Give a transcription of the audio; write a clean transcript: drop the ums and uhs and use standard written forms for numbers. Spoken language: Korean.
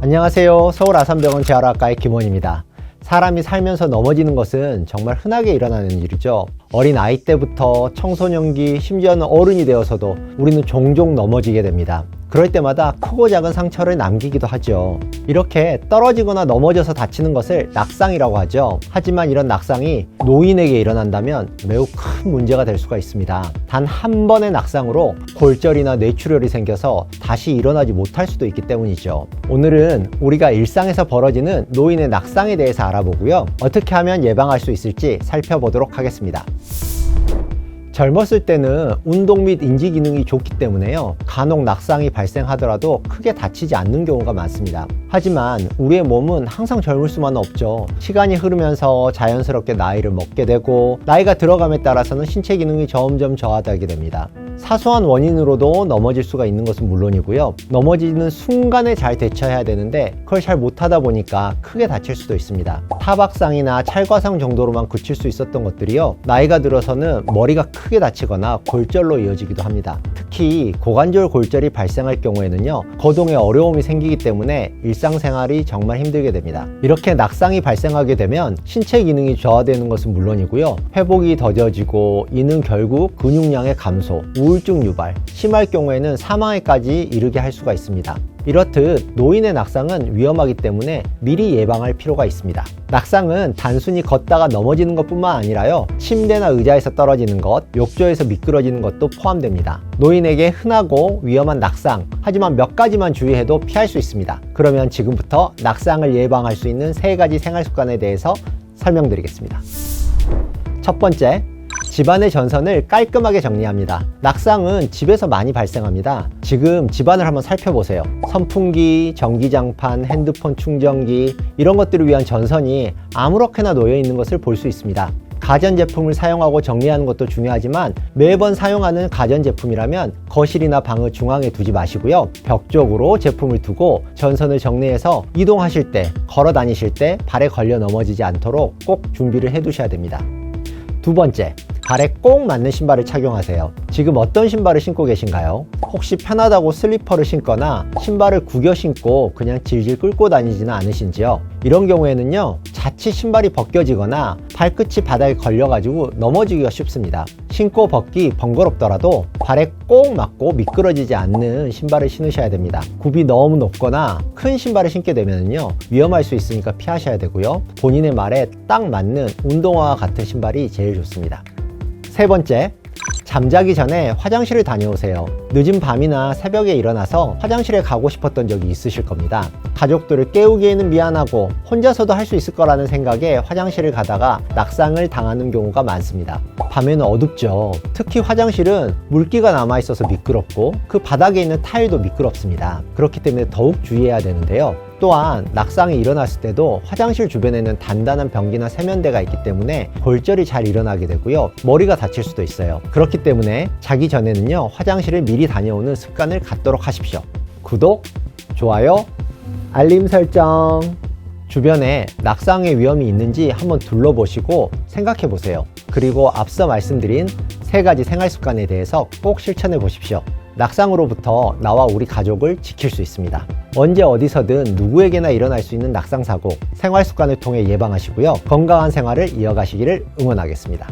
안녕하세요. 서울 아산병원 재활학과의 김원입니다. 사람이 살면서 넘어지는 것은 정말 흔하게 일어나는 일이죠. 어린 아이 때부터 청소년기, 심지어는 어른이 되어서도 우리는 종종 넘어지게 됩니다. 그럴 때마다 크고 작은 상처를 남기기도 하죠. 이렇게 떨어지거나 넘어져서 다치는 것을 낙상이라고 하죠. 하지만 이런 낙상이 노인에게 일어난다면 매우 큰 문제가 될 수가 있습니다. 단 한 번의 낙상으로 골절이나 뇌출혈이 생겨서 다시 일어나지 못할 수도 있기 때문이죠. 오늘은 우리가 일상에서 벌어지는 노인의 낙상에 대해서 알아보고요. 어떻게 하면 예방할 수 있을지 살펴보도록 하겠습니다. 젊었을 때는 운동 및 인지 기능이 좋기 때문에요. 간혹 낙상이 발생하더라도 크게 다치지 않는 경우가 많습니다. 하지만 우리의 몸은 항상 젊을 수만은 없죠. 시간이 흐르면서 자연스럽게 나이를 먹게 되고 나이가 들어감에 따라서는 신체 기능이 점점 저하되게 됩니다. 사소한 원인으로도 넘어질 수가 있는 것은 물론이고요. 넘어지는 순간에 잘 대처해야 되는데 그걸 잘 못하다 보니까 크게 다칠 수도 있습니다. 타박상이나 찰과상 정도로만 그칠 수 있었던 것들이요. 나이가 들어서는 머리가 크게 다치거나 골절로 이어지기도 합니다. 특히 고관절 골절이 발생할 경우에는요. 거동에 어려움이 생기기 때문에 일상생활이 정말 힘들게 됩니다. 이렇게 낙상이 발생하게 되면 신체 기능이 저하되는 것은 물론이고요. 회복이 더뎌지고 이는 결국 근육량의 감소, 우울증 유발, 심할 경우에는 사망에까지 이르게 할 수가 있습니다. 이렇듯 노인의 낙상은 위험하기 때문에 미리 예방할 필요가 있습니다. 낙상은 단순히 걷다가 넘어지는 것뿐만 아니라요. 침대나 의자에서 떨어지는 것, 욕조에서 미끄러지는 것도 포함됩니다. 노인에게 흔하고 위험한 낙상, 하지만 몇 가지만 주의해도 피할 수 있습니다. 그러면 지금부터 낙상을 예방할 수 있는 3가지 생활 습관에 대해서 설명드리겠습니다. 첫 번째, 집안의 전선을 깔끔하게 정리합니다. 낙상은 집에서 많이 발생합니다. 지금 집안을 한번 살펴보세요. 선풍기, 전기장판, 핸드폰 충전기 이런 것들을 위한 전선이 아무렇게나 놓여 있는 것을 볼 수 있습니다. 가전제품을 사용하고 정리하는 것도 중요하지만 매번 사용하는 가전제품이라면 거실이나 방의 중앙에 두지 마시고요. 벽 쪽으로 제품을 두고 전선을 정리해서 이동하실 때, 걸어 다니실 때 발에 걸려 넘어지지 않도록 꼭 준비를 해 두셔야 됩니다. 두 번째, 발에 꼭 맞는 신발을 착용하세요. 지금 어떤 신발을 신고 계신가요? 혹시 편하다고 슬리퍼를 신거나 신발을 구겨 신고 그냥 질질 끌고 다니지는 않으신지요? 이런 경우에는요, 자칫 신발이 벗겨지거나 발끝이 바닥에 걸려가지고 넘어지기가 쉽습니다. 신고 벗기 번거롭더라도 발에 꼭 맞고 미끄러지지 않는 신발을 신으셔야 됩니다. 굽이 너무 높거나 큰 신발을 신게 되면요, 위험할 수 있으니까 피하셔야 되고요. 본인의 말에 딱 맞는 운동화와 같은 신발이 제일 좋습니다. 세 번째, 잠자기 전에 화장실을 다녀오세요. 늦은 밤이나 새벽에 일어나서 화장실에 가고 싶었던 적이 있으실 겁니다. 가족들을 깨우기에는 미안하고 혼자서도 할 수 있을 거라는 생각에 화장실을 가다가 낙상을 당하는 경우가 많습니다. 밤에는 어둡죠. 특히 화장실은 물기가 남아있어서 미끄럽고 그 바닥에 있는 타일도 미끄럽습니다. 그렇기 때문에 더욱 주의해야 되는데요. 또한 낙상이 일어났을 때도 화장실 주변에는 단단한 변기나 세면대가 있기 때문에 골절이 잘 일어나게 되고요. 머리가 다칠 수도 있어요. 그렇기 때문에 자기 전에는요, 화장실을 미리 다녀오는 습관을 갖도록 하십시오. 구독, 좋아요, 알림 설정. 주변에 낙상의 위험이 있는지 한번 둘러보시고 생각해 보세요. 그리고 앞서 말씀드린 3가지 생활 습관에 대해서 꼭 실천해 보십시오. 낙상으로부터 나와 우리 가족을 지킬 수 있습니다. 언제 어디서든 누구에게나 일어날 수 있는 낙상 사고, 생활 습관을 통해 예방하시고요. 건강한 생활을 이어가시기를 응원하겠습니다.